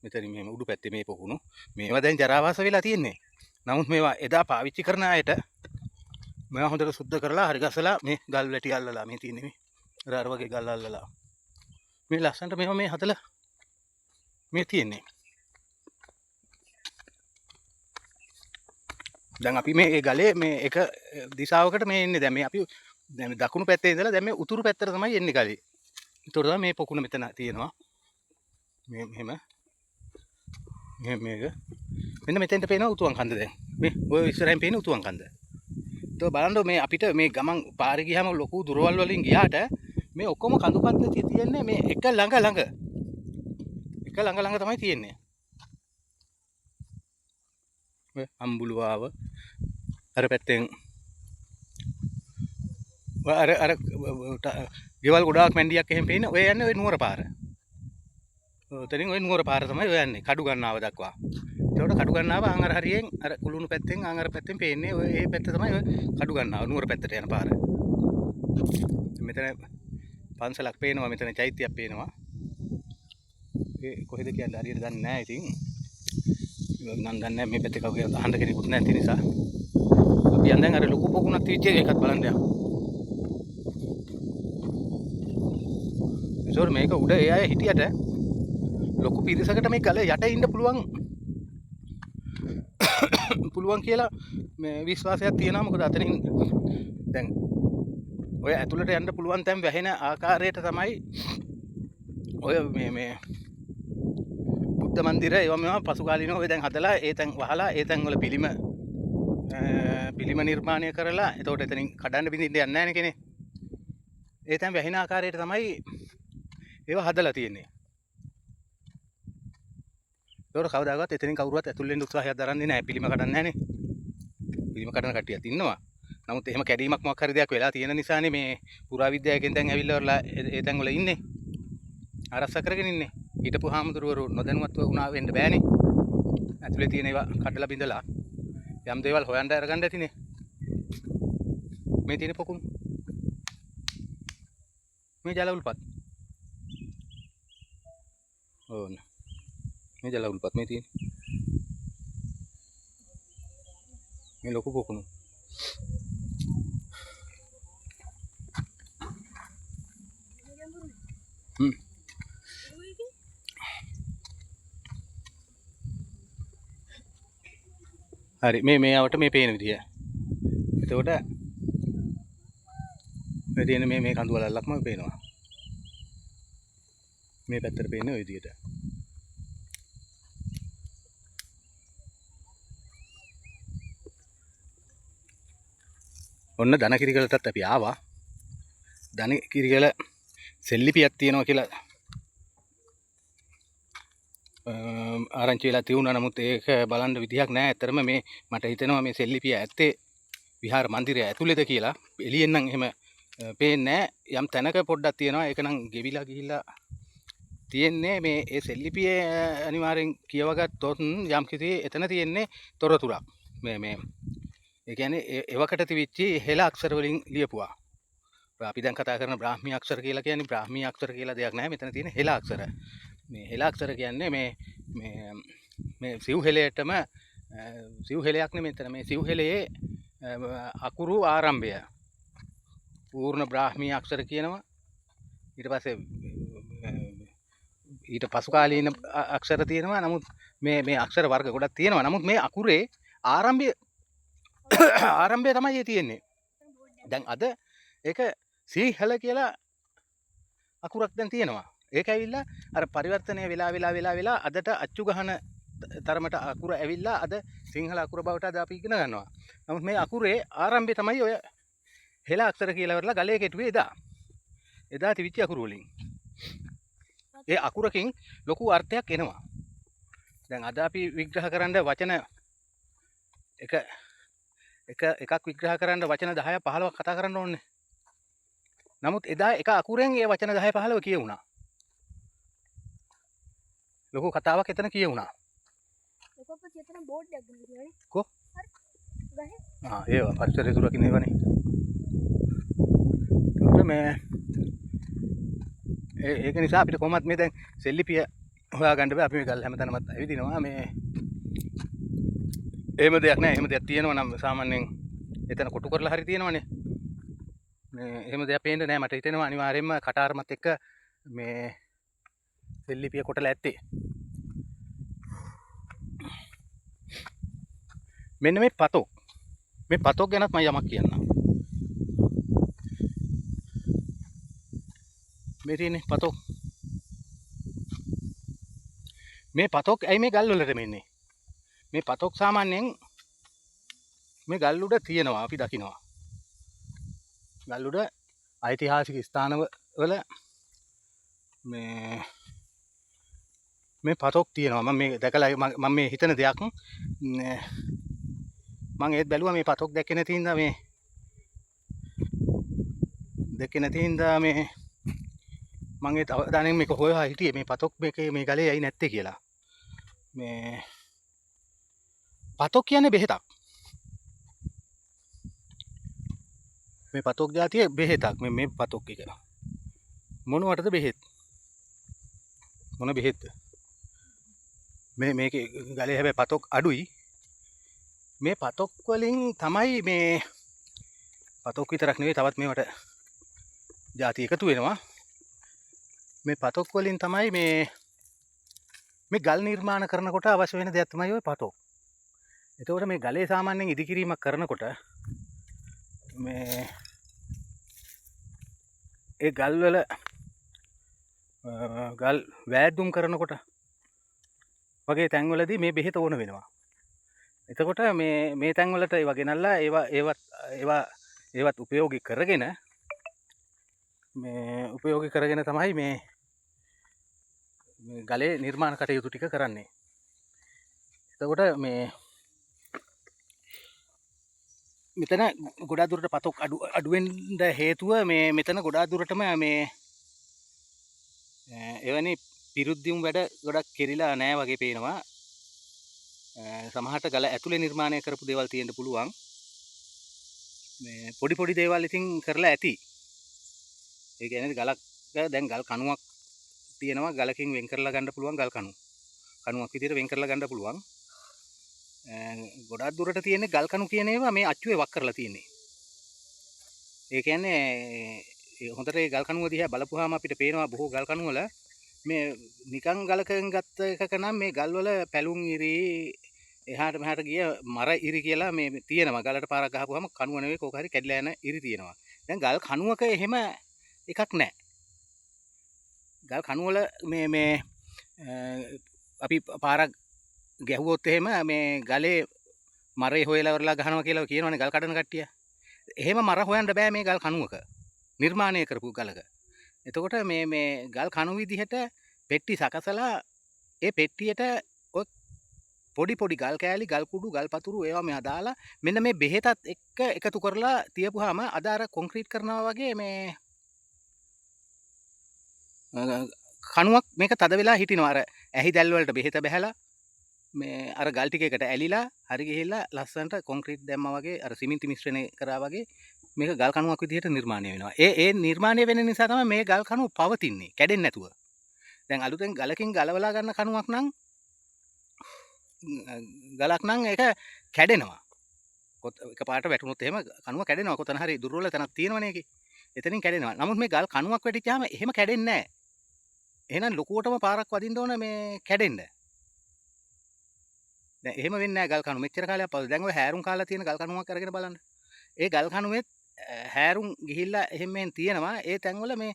මෙතනින් මෙහෙම උඩු පැත්තේ මේ පොකුණු. මේවා දැන් ජරාවාස වෙලා තියෙන්නේ. නමුත් මේවා එදා පාවිච්චි කරන අයට මේවා හොඳට සුද්ධ කරලා හරි ගසලා මේ ගල් වැටි අල්ලලා මේ තියෙන්නේ මේ. අර වගේ ගල් අල්ලලා. මේ ලස්සනට මේවා මේ හදලා මේ තියෙන්නේ. දැන් අපි මේ ගලේ මේ එක දිශාවකට මේ එන්නේ. දැන් මේ අපි දැන් දකුණු පැත්තේ ඉඳලා දැන් මේ උතුරු පැත්තට තමයි එන්නේ ගලේ. ඒතකොට තමයි මේ පොකුණ මෙතන තියෙනවා. මේ මෙහෙම මේක මෙන්න මෙතෙන්ට පේනවා උතුවන් කන්ද. දැන් මේ ඔය ඉස්සරහින් පේන උතුවන් කන්ද. ඒක බලන්න මේ අපිට මේ ගමන් පාරේ ගියාම ලොකු දුරවල් වලින් ගියාට මේ ඔක්කොම කඳු පද්ධතිය තියෙන්නේ මේ එක ළඟ තමයි තියෙන්නේ. මේ අම්බුලුවාව අර පැත්තෙන් අර ගෙවල් ගොඩාක් මැන්ඩියක් එහෙම පේන ඔය යන්නේ ඔය නුවර පාර. ඔතනින් ඔය නුවර පාර තමයි ඔය යන්නේ කඩු ගන්නාව දක්වා. ඒකට කඩු ගන්නාව ආංගර හරියෙන් අර කුළුණු පැත්තෙන් ආංගර පැත්තෙන් පේන්නේ ඔය ඒ පැත්ත තමයි ඔය කඩු ගන්නාව නුවර පැත්තට යන පාර. මෙතන පන්සලක් පේනවා මෙතන චෛත්‍යයක් පේනවා. ඒ කොහෙද කියන්නේ හරියට දන්නේ නැහැ ඉතින්. මම දන්නේ මේ පැත්තේ කවුරු අහන්න කෙනෙකුත් නැති නිසා. අපි යන් දැන් අර ලොකු පොකුණක් තියච්ච එකත් බලන්න යමු. ඒසොර මේක උඩ ඒ අය හිටියට ලොකු පිරිසකට මේ ගල යට ඉන්න පුළුවන් කියලා මේ විශ්වාසයක් තියෙනවා. මොකද අතනින් දැන් ඔය ඇතුළට යන්න පුළුවන් තැන් වැහෙන ආකාරයට තමයි ඔය මේ බුද්ධ මන්දිර ඒවා මේවා පසුකාලීනව ඔය දැන් හදලා ඒ තැන් වහලා ඒ තැන් වල පිළිම නිර්මාණය කරලා එතකොට එතනින් කඩන්න බින්දින්න යන්නේ නැහැ නේ කෙනේ. ඒ තැන් වැහෙන ආකාරයට තමයි ඒවා හදලා තියෙන්නේ. ඒතකොට කවදාවත් එතනින් කවුරුවත් ඇතුල් වෙන්න උත්සාහයක් දරන්නේ නැහැ. පිළිම කඩන්නේ නැහනේ. පිළිම කඩන කට්ටියක් ඉන්නවා. නමුත් එහෙම කැඩීමක් මොකක් හරි දෙයක් වෙලා තියෙන නිසානේ මේ පුරාවිද්‍යාවකින් දැන් ඇවිල්ලා ඒ තැන් වල ඉන්නේ. ආරක්ෂා කරගෙන ඉන්නේ. හිටපු හාමුදුරුවරු නොදැනුවත්ව වුණා වෙන්න බෑනේ. ඇතුලේ තියෙන ඒවා කඩලා බිඳලා යම් දේවල් හොයන්න අරගන්න ඇතිනේ. මේ තියෙන පොකුණු. මේ ජලවුල්පත්. ඕන. මේ ජලවුල්පත් මේ තියෙන. මේ ලොකු පොකුණු. හරි මේ ආවට මේ පේන විදිය. එතකොට මේ තියෙන මේ කඳු වලල්ලක්ම පේනවා. මේ පැත්තට පේන්නේ ওই විදියට. ඔන්න දනකිරිගලටත් අපි ආවා. දනකිරිගල සෙල්ලිපියක් තියෙනවා කියලා ආරංචි වෙලා තියුණා. නමුත් ඒක බලන්න විදිහක් නැහැ. ඇත්තරම මේ මට හිතෙනවා මේ සෙල්ලිපිය ඇත්තේ විහාර මන්දිරය ඇතුළේද කියලා. එළියෙන් නම් එහෙම පේන්නේ නැහැ. යම් තැනක පොඩ්ඩක් තියෙනවා. ඒක නම් ගෙවිලා ගිහිල්ලා තියෙන්නේ. මේ ඒ සෙල්ලිපිය අනිවාර්යෙන් කියවගත්තොත් යම් කිසි එතන තියෙන්නේ තොරතුරක්. මේ ඒ කියන්නේ එවකට තිබිච්ච හෙළ අක්ෂර වලින් ලියපුවා. අපි දැන් කතා කරන බ්‍රාහ්මී අක්ෂර කියලා කියන්නේ බ්‍රාහ්මී අක්ෂර කියලා දෙයක් නැහැ. මෙතන තියෙන හෙළ අක්ෂර. මේ හෙළ අක්ෂර කියන්නේ මේ සිව් හෙළයටම සිව් හෙළයක් නෙමෙයි මෙතන. මේ සිව් හෙළයේ අකුරු ආරම්භය පූර්ණ බ්‍රාහ්මී අක්ෂර කියනවා. ඊට පස්සේ ඊට පසු කාලීන අක්ෂර තියෙනවා. නමුත් මේ අක්ෂර වර්ග ගොඩක් තියෙනවා. නමුත් මේ අකුරේ ආරම්භය තමයි තියෙන්නේ. දැන් අද ඒක සීහල කියලා අකුරක් දැන් තියෙනවා. ඒක ඇවිල්ලා අර පරිවර්තනය වෙලා අදට අච්චු ගහන තරමට අකුර ඇවිල්ලා අද සිංහල අකුර බවට අද අපි ඉගෙන ගන්නවා. නමුත් මේ අකුරේ ආරම්භය තමයි ඔය හෙළ අක්ෂර කියලා වරලා ගලේ කෙටුවේ එදා තිබිච්ච අකුරු වලින්. ඒ අකුරකින් ලොකු අර්ථයක් එනවා. දැන් අද අපි විග්‍රහ කරන්න වචන එකක් විග්‍රහ කරන්න වචන 10 15ක් කතා කරන්න ඕනේ. නමුත් එදා එක අකුරෙන් ඒ වචන 10 15 කියවුණා. ලොකු කතාවක් එතන කියවුණා. කොප්ප චේතන බෝඩ් එකක් ගහලා තියෙනනේ. කො? හරි. ගහේ. ඒවා පරිසරය සුරකින්න ඒවනේ. ඒක නිසා අපිට කොහොමත් මේ දැන් සෙල්ලිපිය හොයාගන්න බෑ. අපි මේ ගල් හැමතැනමත් ඇවිදිනවා. මේ එහෙම දෙයක් නෑ. එහෙම දෙයක් තියෙනවා නම් සාමාන්‍යයෙන් එතන කොටු කරලා හරි තියෙනවනේ. මේ එහෙම දෙයක් පේන්නේ නෑ. මට හිතෙනවා අනිවාර්යයෙන්ම කටාරමත් එක්ක මේ සෙල්ලිපිය කොටලා ඇත්තේ. මෙන්න මේ පතොක් ගැනත් මම යමක් කියන්නම්. මේ තියෙන්නේ පතොක්. මේ පතොක් ඇයි මේ ගල් වලට මෙන්නේ? මේ පතොක් සාමාන්‍යයෙන් මේ ගල් උඩ තියෙනවා අපි දකිනවා. ගල් උඩ ඓතිහාසික ස්ථානවල මේ පතොක් තියෙනවා. මම මේ දැකලා මම මේ හිතන දෙයක් මම ඒත් බැලුවා මේ පතොක් දැක්කේ නැති හින්දා මේ මම ඒත් අවදානෙන් මේක හොයලා හිටියේ මේ පතොක් මේ ගලේ ඇයි නැත්තේ කියලා. මේ පතොක් කියන්නේ බෙහෙතක්. මේ පතොක් జాතිය බෙහෙතක්. මේ පතොක් එක මොනවටද බෙහෙත්? මොන බෙහෙත්ද? මේකේ ගලේ හැබැයි පතොක් අඩුයි. මේ පතොක් වලින් තමයි මේ පතොක් විතරක් නෙවෙයි තවත් මේවට ಜಾති එකතු වෙනවා. මේ පතොක් වලින් තමයි මේ ගල් නිර්මාණ කරනකොට අවශ්‍ය වෙන දෙයක් තමයි ওই පතොක්. එතකොට මේ ගලේ සාමාන්‍යයෙන් ඉදිකිරීමක් කරනකොට මේ ඒ ගල් වල ගල් වෑදුම් කරනකොට වගේ තැන්වලදී මේ බෙහෙත ඕන වෙනවා. එතකොට මේ තැන්වලට ඒවා ගෙනල්ලා ඒවත් උපයෝගී කරගෙන තමයි මේ ගලේ නිර්මාණ කටයුතු ටික කරන්නේ. එතකොට මෙතන ගොඩාක් දුරට පතොක් අඩු වෙන්න හේතුව මෙතන ගොඩාක් දුරටම එවැනි පිරුද්දියුම් වැඩ ගොඩක් කෙරිලා නැහැ වගේ පේනවා. සමහරට ගල ඇතුලේ නිර්මාණය කරපු දේවල් තියෙන්න පුළුවන්. මේ පොඩි දේවල් ඉතින් කරලා ඇති. ඒ කියන්නේ ගලක් දැන් ගල් කණුවක් තියෙනවා. ගලකින් වෙන් කරලා ගන්න පුළුවන් ගල් කණුවක් විදිහට වෙන් කරලා ගන්න පුළුවන්. ගොඩාක් දුරට තියෙන්නේ ගල් කණු කියන ඒවා මේ අච්චුවේ වක් කරලා තියෙන්නේ. ඒ කියන්නේ හොඳට ඒ ගල් කණුව දිහා බලපුවාම අපිට පේනවා බොහෝ ගල් කණු වල මේ නිකන් ගලකෙන් ගත්ත එකක නම් මේ ගල් වල පැලුම් ඉරි එහාට මෙහාට ගිය මර ඉරි කියලා මේ තියෙනවා. ගලට පාරක් ගහපුවාම කණුව නෙවෙයි කෝක හරි කැඩලා යන ඉරි තියෙනවා. දැන් ගල් කණුවක එහෙම එකක් නැහැ. ගල් කණුවල මේ අපි පාරක් ගැහුවොත් එහෙම මේ ගලේ මරේ හොයලා වරලා ගහනවා කියලා කියනවනේ ගල් කඩන කට්ටිය. එහෙම මර හොයන්න බෑ මේ ගල් කණුවක. නිර්මාණය කරපු ගලක. එතකොට මේ ගල් කණු විදිහට පෙට්ටි සකසලා ඒ පෙට්ටියට ඔය පොඩි ගල් කෑලි, ගල් කුඩු, ගල් පතුරු ඒවා මෙහා දාලා මෙන්න මේ බෙහෙතත් එක්ක එකතු කරලා තියපුවාම අද අර කොන්ක්‍රීට් කරනවා වගේ මේ කණුවක් මේක තද වෙලා හිටිනවා. අර ඇහි දැල් වලට බෙහෙත බහැලා මේ අර ගල් ටික එකට ඇලිලා හරි ගිහිල්ලා ලස්සනට කොන්ක්‍රීට් දැම්මා වගේ අර සිමෙන්ති මිශ්‍රණය කරා වගේ මේක ගල් කණුවක් විදිහට නිර්මාණය වෙනවා. ඒ නිර්මාණය වෙන නිසා තමයි මේ ගල් කණුව පවතින්නේ කැඩෙන්නේ නැතුව. දැන් අලුතෙන් ගලකින් ගලවලා ගන්න කණුවක් නම් ගලක් නම් ඒක කැඩෙනවා. එකපාරට වැටුනොත් එහෙම කණුව කැඩෙනවා. කොතන හරි දුර්වල තැනක් තියෙනවනේ ඒකේ. එතනින් කැඩෙනවා. නමුත් මේ ගල් කණුවක් වැටිච්චාම එහෙම කැඩෙන්නේ නැහැ. එහෙනම් ලොකුවටම පාරක් වදින්න ඕන මේ කැඩෙන්න. දැන් එහෙම වෙන්නේ නැහැ ගල් කණු. මෙච්චර කාලයක් පස්සේ දැන් ඔය හැරුම් කාලා තියෙන ගල් කණුවක් අරගෙන බලන්න. ඒ ගල් කණුවෙත් හැරුම් ගිහිල්ලා එහෙම මෙන් තියෙනවා. ඒ තැන්වල මේ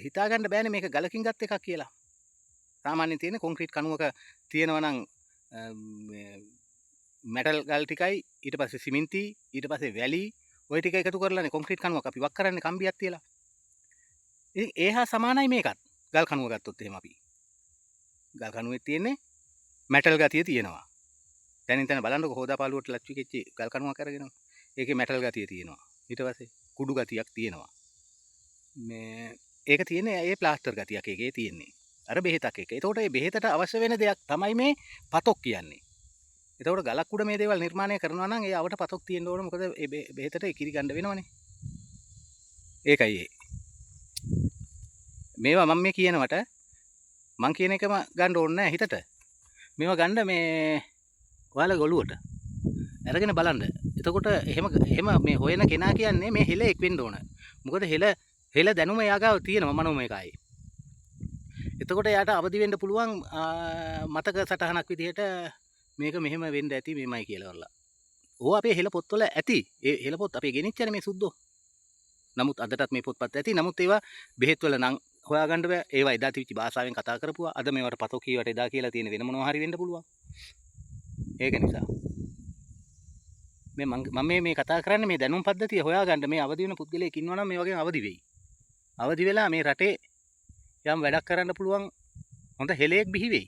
හිතා ගන්න බෑනේ මේක ගලකින් ගත් එකක් කියලා. සාමාන්‍යයෙන් තියෙන කොන්ක්‍රීට් කණුවක තියෙනවා නම් මෙටල් ගල් ටිකයි ඊට පස්සේ සිමෙන්ති ඊට පස්සේ වැලි ওই ටික එකතු කරලානේ කොන්ක්‍රීට් කණුවක් අපි වක් කරන්නේ කම්බියක් තියලා. ඉතින් ඒ හා සමානයි මේකත්. ගල් කණුව ගත්තොත් එහෙම අපි. ගල් කණුවේ තියෙන්නේ මෙටල් ගතිය තියෙනවා. දැනින් තන බලන්නකො හොදාපාලුවට ලච්චි කෙච්චි ගල් කණුවක් අරගෙන. ඒකේ මෙටල් ගතිය තියෙනවා. ඊට පස්සේ කුඩු ගතියක් තියෙනවා. මේ ඒක තියෙන්නේ ඒ ප්ලාස්ටර් ගතියක් ඒකේ තියෙන්නේ. අර බෙහෙතක් එක. එතකොට මේ බෙහෙතට අවශ්‍ය වෙන දෙයක් තමයි මේ පතොක් කියන්නේ. එතකොට ගලක් උඩ මේ දේවල් නිර්මාණය කරනවා නම් ඒ අවට පතොක් තියෙන්න ඕන. මොකද ඒ බෙහෙතට කිරි ගන්න වෙනවනේ. ඒකයි ඒ. මේවා මම මේ කියනවට මං කියන එකම ගන්න ඕනේ නැහැ හිතට. මේවා ගන්න මේ ඔයාලගේ ඔළුවට. අරගෙන බලන්න. එතකොට එහෙම මේ හොයන කෙනා කියන්නේ මේ හෙලෙක් වෙන්න ඕන. මොකද හෙල දැනුම යාගාව තියෙනවා මනෝමයකයි. එතකොට යාට අවදි වෙන්න පුළුවන් මතක සටහනක් විදිහට මේක මෙහෙම වෙන්න ඇති මෙමය කියලා වරලා. ඕවා අපේ හෙල පොත්වල ඇති. ඒ හෙල පොත් අපේ ගෙනිච්චනේ මේ සුද්දෝ. නමුත් අදටත් මේ පොත්පත් ඇති. නමුත් ඒවා බෙහෙත් වල නම් හොයාගන්න බෑ. ඒවා එදා තිබිච්ච භාෂාවෙන් කතා කරපුවා. අද මේවට පතෝ කීවට එදා කියලා තියෙන වෙන මොනවා හරි වෙන්න පුළුවන්. ඒක නිසා මම මේ කතා කරන්නේ මේ දැනුම් පද්ධතිය හොයාගන්න මේ අවදි වෙන පුද්ගලයෙක් ඉන්නවා නම් මේ වගේ අවදි වෙයි. අවදි වෙලා මේ රටේ යම් වැඩක් කරන්න පුළුවන් හොඳ හෙලයක් බිහි වෙයි.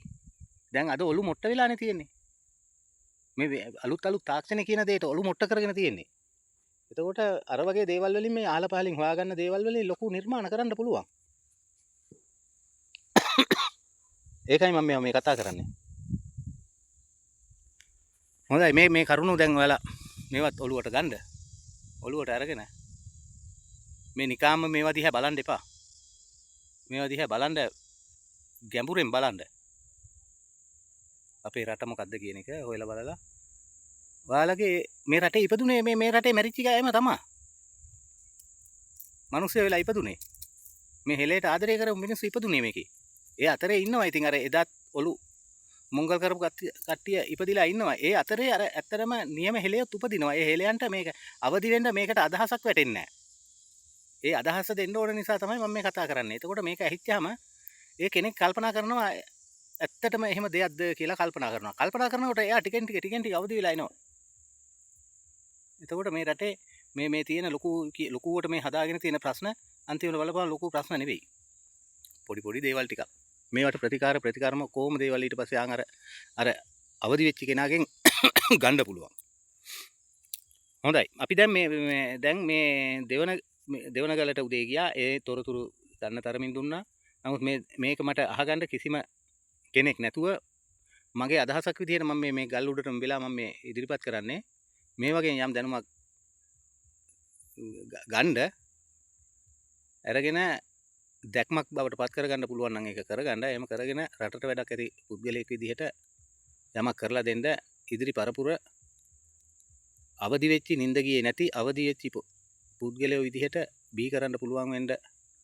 දැන් අද ඔලු මොට්ට වෙලානේ තියෙන්නේ. මේ අලුත් තාක්ෂණය කියන දෙයට ඔලු මොට්ට කරගෙන තියෙන්නේ. එතකොට අර වගේ දේවල් වලින් මේ ආල පහලින් හොයාගන්න දේවල් වලින් ලොකු නිර්මාණ කරන්න පුළුවන්. ඒකයි මම මේ කතා කරන්නේ. හොඳයි මේ කරුණු දැන් ඔයාලා මේවත් ඔලුවට ගන්න. ඔලුවට අරගෙන මේ නිකාම්ම මේවා දිහා බලන්න එපා. මේවා දිහා බලන්න ගැඹුරෙන් බලන්න. අපේ රට මොකද්ද කියන එක හොයලා බලලා ඔයාලගේ මේ රටේ ඉපදුනේ මේ රටේ මැරිච්ච ගෑම තමයි. මිනිස්සු වෙලා ඉපදුනේ. මේ හෙලයට ආදරය කරපු මිනිස්සු ඉපදුනේ මේකේ. ඒ අතරේ ඉන්නවා ඉතින් අර එදාත් ඔලු මොංගල් කරපු කට්ටිය ඉපදිලා ඉන්නවා. ඒ අතරේ අර ඇත්තටම නියම හෙලයත් උපදිනවා. ඒ හෙලයන්ට මේක අවදි වෙන්න මේකට අදහසක් වැටෙන්නේ නැහැ. ඒ අදහස දෙන්න ඕන නිසා තමයි මම මේ කතා කරන්නේ. එතකොට මේක ඇහිච්චාම ඒ කෙනෙක් කල්පනා කරනවා ඇත්තටම එහෙම දෙයක්ද කියලා කල්පනා කරනවා. කල්පනා කරනකොට එයා ටිකෙන් ටික අවදි වෙලා එනවා. එතකොට මේ රටේ මේ තියෙන ලොකුවට මේ හදාගෙන තියෙන ප්‍රශ්න අන්තිමට බලපුවම ලොකු ප්‍රශ්න නෙවෙයි. පොඩි දේවල් ටිකක්. මේවට ප්‍රතිකාරම කොහොම දේවල් ඊට පස්සේ ආන් අර අවදි වෙච්ච කෙනාගෙන් ගන්න පුළුවන්. හොඳයි. අපි දැන් මේ දෙවනගලට උදේ ගියා. ඒ තොරතුරු ගන්න තරමින් දුන්නා. නමුත් මේක මට අහගන්න කිසිම කෙනෙක් නැතුව මගේ අදහසක් විදිහට මම මේ ගල් උඩටම වෙලා මම මේ ඉදිරිපත් කරන්නේ මේ වගේ යම් දැනුමක් ගන්න අරගෙන දැක්මක් බවට පත් කරගන්න පුළුවන් නම් ඒක කරගන්න. එහෙම කරගෙන රටට වැඩක් ඇති පුද්ගලයෙක් විදිහට යමක් කරලා දෙන්න ඉදිරි පරපුර අවදි වෙච්චි නිින්ද ගියේ නැති අවදි වෙච්චි පුද්ගලයෝ විදිහට බිහි කරන්න පුළුවන් වෙන්න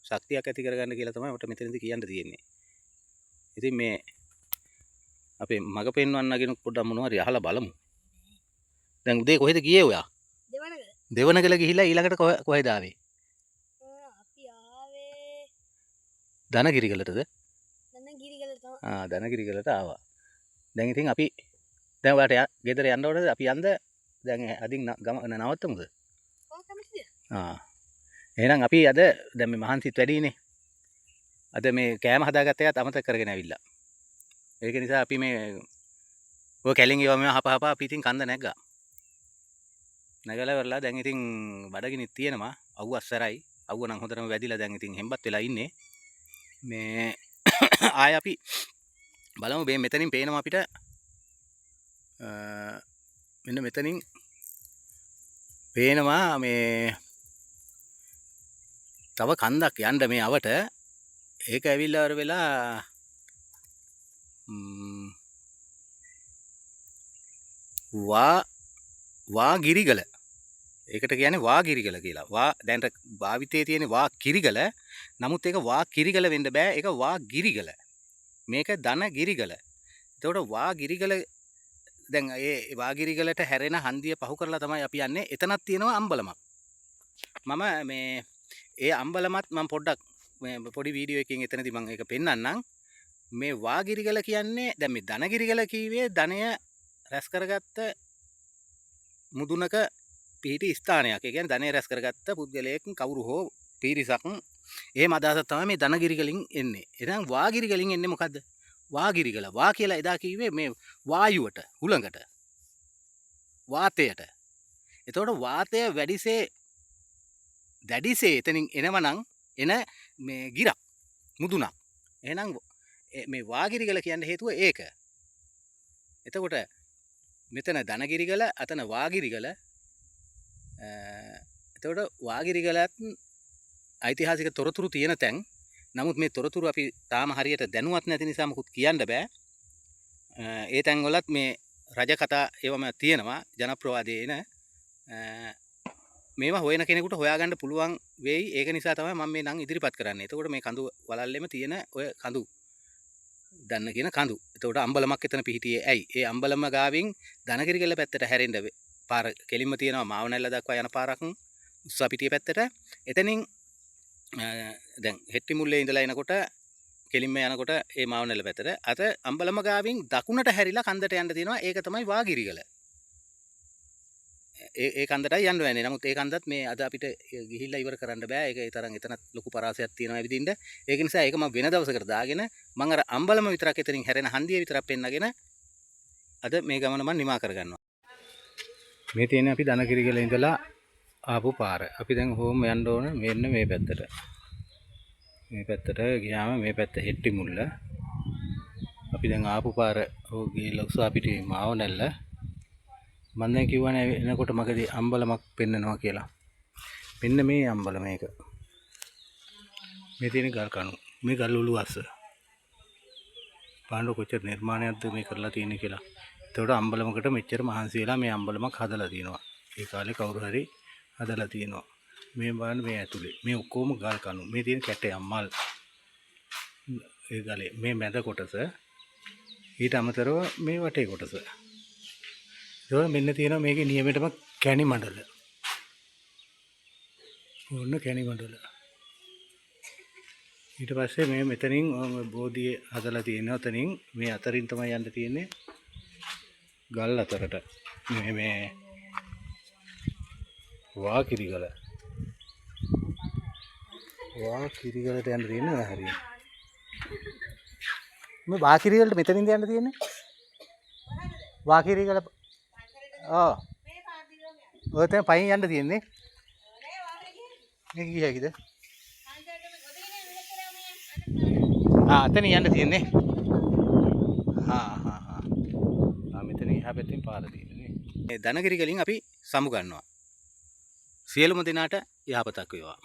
ශක්තියක් ඇති කරගන්න කියලා තමයි මට මෙතනදී කියන්න තියෙන්නේ. ඉතින් මේ අපේ මග පෙන්වන්න නගිනු පොඩ්ඩක් මොනවා හරි අහලා බලමු. දැන් උදේ කොහෙද ගියේ ඔයා? දෙවනගල ගිහිල්ලා ඊළඟට කොහෙද ආවේ? අපි ආවේ දනගිරිගලටද? දනගිරිගලට තමයි. දනගිරිගලට ආවා. දැන් ඉතින් අපි දැන් ඔයාට ගෙදර යන්න ඕනද? අපි යන්න දැන් අදින් නවත්තමුද? කොහොමද? එහෙනම් අපි අද දැන් මේ මහන්සිත් වැඩිනේ. අද මේ කෑම හදාගත්ත එකත් අමතක කරගෙන ඇවිල්ලා. ඒක නිසා අපි මේ ඔය කැලෙන් ඒවා මේ හප අපි ඉතින් කන්ද නැග්ගා. නැගලා වරලා දැන් ඉතින් බඩගිනිත් තියෙනවා. අවුව අස්සරයි. අවුව නම් හොඳටම වැදිලා දැන් ඉතින් හෙම්බත් වෙලා ඉන්නේ. මේ ආය අපි බලමු මේ මෙතනින් පේනවා අපිට මෙන්න මෙතනින් පේනවා මේ තව කන්දක් යන්න මේ අවට. ඒක ඇවිල්ලා වර වෙලා වා ගිරිගල. ඒකට කියන්නේ වා ගිරිගල කියලා. වා දැන් භාවිතයේ තියෙන වා කිරිගල. නමුත් ඒක වා කිරිගල වෙන්න බෑ. ඒක වා ගිරිගල. මේක ධන ගිරිගල. එතකොට වා ගිරිගල දැන් ඒ වා ගිරිගලට හැරෙන හන්දිය පහු කරලා තමයි අපි යන්නේ. එතනක් තියෙනවා අම්බලමක්. මම මේ ඒ අම්බලමත් මම පොඩ්ඩක් මේ පොඩි වීඩියෝ එකකින් එතනදී මම ඒක පෙන්නන්නම්. මේ වා ගිරිගල කියන්නේ දැන් මේ ධන ගිරිගල කීවේ ධනය රැස් කරගත්ත මුදුනක පිහිටි ස්ථානයක්. ඒ කියන්නේ ධනය රැස් කරගත්ත පුද්ගලයෙක් කවුරු හෝ පිරිසක් එහෙම අදහසක් තමයි මේ ධන ගිරිගලින් එන්නේ. එහෙනම් වා ගිරිගලින් එන්නේ මොකද්ද? වා ගිරිගල. වා කියලා එදා කිව්වේ මේ වායුවට, හුළඟට, වාතයට. එතකොට වාතය දැඩිසේ එතනින් එනවනම් එන මේ ගිරක් මුදුනක්. එහෙනම් මේ වා ගිරිගල කියන්න හේතුව ඒක. එතකොට මෙතන ධන ගිරිගල, අතන වා ගිරිගල. එතකොට වා ගිරිගලත් ඓතිහාසික තොරතුරු තියෙන තැන්. නමුත් මේ තොරතුරු අපි තාම හරියට දැනුවත් නැති නිසා මොකුත් කියන්න බෑ. ඒ තැන් වලත් මේ රජ කතා ඒවම තියෙනවා ජනප්‍රවාදයේ එන. මේවා හොයන කෙනෙකුට හොයාගන්න පුළුවන් වෙයි. ඒක නිසා තමයි මම මේ නම් ඉදිරිපත් කරන්නේ. එතකොට මේ කඳු වලල්ලෙම තියෙන ඔය කඳු දන්න කියන කඳු. එතකොට අම්බලමක් එතන පිහිටියේ ඇයි? ඒ අම්බලම ගාවින් ධනගිරිගල පැත්තට හැරෙන්න පාර කෙලින්ම තියෙනවා මාවනැල්ල දක්වා යන පාරක් උස්සාපිටිය පැත්තට. එතනින් දැන් හෙට්ටි මුල්ලේ ඉඳලා එනකොට කෙලින්ම යනකොට ඒ මාවනැල්ල පැත්තට අත අම්බලම ගාවින් දකුණට හැරිලා කන්දට යන්න තියෙනවා. ඒක තමයි වාගිරිගල. ඒ කන්දටයි යන්න වෙන්නේ. නමුත් ඒ කන්දත් මේ අද අපිට ගිහිල්ලා ඉවර කරන්න බෑ. ඒක ඒ තරම් එතනත් ලොකු පරාසයක් තියෙනවා ඇවිදින්න. ඒක නිසා ඒක මම වෙන දවසකට දාගෙන මම අර අම්බලම විතරක් එතනින් හැරෙන හන්දිය විතරක් පෙන්නගෙන අද මේ ගමන මම නිමා කරගන්නවා. මේ තියෙන්නේ අපි ධනගිරිගල ඉඳලා ආපු පාර. අපි දැන් හෝම යන්න ඕන මෙන්න මේ පැත්තට. මේ පැත්තට ගියාම මේ පැත්ත හෙට්ටි මුල්ල. අපි දැන් ආපු පාර ඕ ගිහලා උසාපිටියේ මාවනැල්ල. මම දැන් කිව්වනේ එනකොට මගදී අම්බලමක් පෙන්නනවා කියලා. මෙන්න මේ අම්බලම මේක. මේ තියෙන ගල් කණු. මේ ගල් උළු අස්ස. පාණ්ඩු කොච්චර නිර්මාණයක්ද මේ කරලා තියෙන්නේ කියලා. ඒතකොට අම්බලමකට මෙච්චර මහන්සි වෙලා මේ අම්බලමක් හදලා තියෙනවා. ඒ කාලේ කවුරු හරි හදලා තියෙනවා. මේ බලන්න මේ ඇතුලේ. මේ ඔක්කොම ගල් කණු. මේ තියෙන කැටේ අම්මල්. ඒ ගලේ මේ මැද කොටස. ඊට අමතරව මේ වටේ කොටස. ඒක මෙන්න තියෙනවා මේකේ නියමෙටම කැණි මණ්ඩල. ඕන්න කැණි මණ්ඩල. ඊට පස්සේ මේ මෙතනින් බෝධිය හදලා තියෙනවා. එතනින් මේ අතරින් තමයි යන්න තියෙන්නේ. ගල් අතරට. මේ වා කිරිගල. වා කිරිගලට යන්න තියෙනවා හරියට. මේ වා කිරිගලට මෙතනින්ද යන්න තියෙන්නේ? වා කිරිගල ඔව්. ඔය තමයි පයින් යන්න තියෙන්නේ. මේක ගියායිද? අතන යන්න තියෙන්නේ. මෙතන එහා පැත්තෙන් පාර තියෙන්නේ. මේ ධනගිරිගලින් අපි සමු ගන්නවා. සියලුම දෙනාට යහපතක් වේවා.